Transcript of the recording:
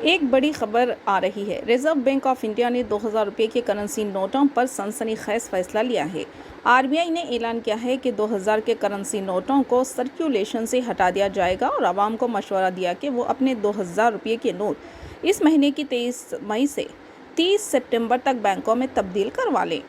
एक बड़ी खबर आ रही है। रिजर्व बैंक ऑफ इंडिया ने 2000 रुपये के करेंसी नोटों पर सनसनीखेज फैसला लिया है। आरबीआई ने ऐलान किया है कि 2000 के करेंसी नोटों को सर्कुलेशन से हटा दिया जाएगा और आवाम को मशवरा दिया कि वो अपने 2000 रुपये के नोट इस महीने की 23 मई से 30 सितंबर तक बैंकों में तब्दील करवा लें।